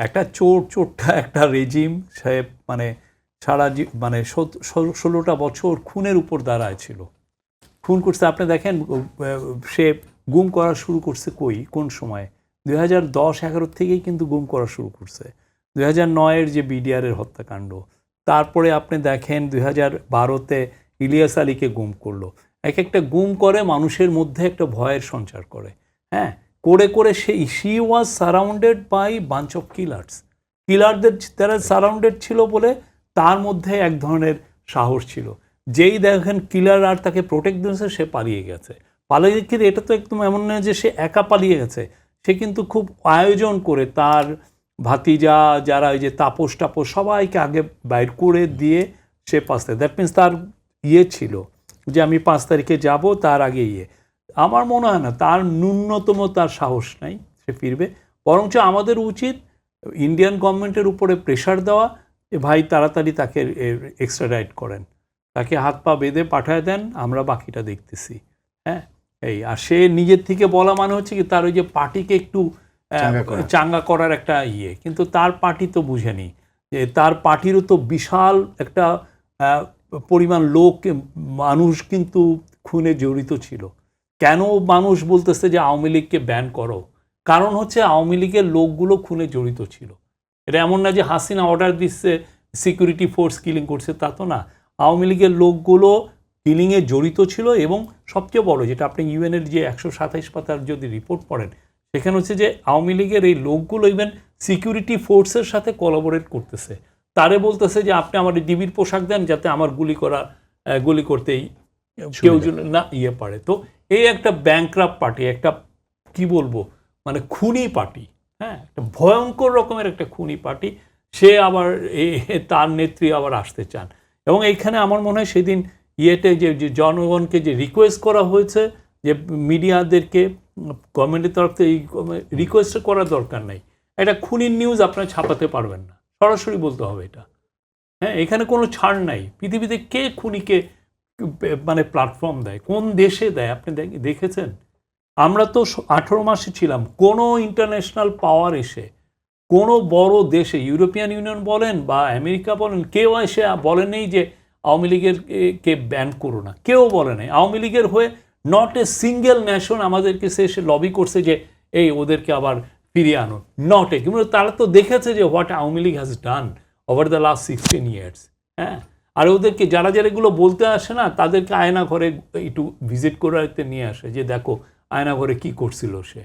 একটা চোরটা একটা রেজিম সে মানে সারা মানে 16টা বছর খুনের উপর দাঁড়ায় ছিল, খুন করছে। আপনি দেখেন সে গুম করা শুরু করছে কোন সময়ে 2010-11 থেকেই কিন্তু গুম করা শুরু করছে। 2009-এর যে বিডিআরের হত্যাকাণ্ড, তারপরে আপনি দেখেন 2012-তে ইলিয়াস আলীকে গুম করলো। এক একটা গুম করে মানুষের মধ্যে একটা ভয়ের সঞ্চার করে, হ্যাঁ, করে she was surrounded by bunch of কিলারদের তারা সারাউন্ডেড ছিল বলে তার মধ্যে এক ধরনের সাহস ছিল। যেই দেখেন কিলার আর তাকে প্রোটেক্ট দিয়েছে, সে পালিয়ে গেছে। পালিয়ে গেলে এটা তো একদম এমন নয় যে সে একা পালিয়ে গেছে, সে কিন্তু খুব আয়োজন করে তার ভাতিজা যারা ওই যে তাপস সবাইকে আগে বাইর করে দিয়ে সে 5 তারিখ, দ্যাট মিনস তার ছিল যে আমি 5 তারিখে যাব, তার আগে আমার মনে হয় না তার ন্যূনতম তার সাহস নাই সে ফিরবে। বরঞ্চ আমাদের উচিত ইন্ডিয়ান গভর্নমেন্টের উপরে প্রেশার দেওয়া যে ভাই তাড়াতাড়ি তাকে এক্সট্রাডাইট করেন, তাকে হাত পা বেঁধে পাঠায় দেন, আমরা বাকিটা দেখতেছি। হ্যাঁ, আর সে নিজের থেকে বলা মানে হচ্ছে কি তার ওই যে পার্টিকে একটু চাঙ্গা করার একটা কিন্তু তার পার্টি তো বুঝেনি যে তার পার্টিরও তো বিশাল একটা পরিমাণ মানুষ কিন্তু খুনে জড়িত ছিল। কেন মানুষ বলতেছে যে আওয়ামী লীগকে ব্যান করো? কারণ হচ্ছে আওয়ামী লীগের লোকগুলো খুনে জড়িত ছিল। এটা এমন না যে হাসিনা অর্ডার দিচ্ছে সিকিউরিটি ফোর্স কিলিং করছে, তা তো না। আওয়ামী লীগের লোকগুলো কিলিংয়ে জড়িত ছিল। এবং সবচেয়ে বড় যেটা আপনি ইউএনের যে 127 পাতার যদি রিপোর্ট পড়েন, সেখানে হচ্ছে যে আওয়ামী লীগের এই লোকগুলো ইভেন সিকিউরিটি ফোর্সের সাথে কোলাবোরেট করতেছে। তারে বলতেছে যে আপনি আমার ডিবির পোশাক দেন যাতে আমার গুলি করতেই কেউ না পারে। তো এই একটা ব্যাংকরাপ্ট পার্টি, একটা কি বলবো মানে খুনি পার্টি, হ্যাঁ, একটা ভয়ঙ্কর রকমের একটা খুনি পার্টি। সে আবার তার নেত্রী আবার আসতে চান। এবং এইখানে আমার মনে হয় সেদিন যে জনগণকে যে রিকোয়েস্ট করা হয়েছে যে মিডিয়াদেরকে গভর্নমেন্টের তরফ থেকে এই রিকোয়েস্ট করার দরকার নাই, এটা খুনির নিউজ আপনারা ছাপাতে পারবেন না, সরাসরি বলতে হবে এটা। হ্যাঁ, এখানে কোনো ছাড় নাই। পৃথিবীতে কে খুনিকে মানে প্ল্যাটফর্ম দেয়, কোন দেশে দেয় আপনি দেখেছেন? আমরা তো 18 মাসে ছিলাম, কোনো ইন্টারন্যাশনাল পাওয়ার এসে কোনো বড় দেশে ইউরোপিয়ান ইউনিয়ন বলেন বা আমেরিকা বলেন, কেউ এসে বলে নেই যে আওয়ামী লীগের কে ব্যান করো না, কেউ বলে নাই। আওয়ামী লীগের হয়ে নট এ সিঙ্গেল নেশন আমাদেরকে এসে লবি করছে যে এই ওদেরকে আবার ফিরিয়ে আনো, নট এ। কিন্তু তারা তো দেখেছে যে what Awami League has done over the last 16 years. হ্যাঁ, আর ওদেরকে যারা এগুলো বলতে আসে না, তাদেরকে আয়না ঘরে একটু ভিজিট করাতে নিয়ে আসে যে দেখো আয়না ঘরে কি করছিল সে।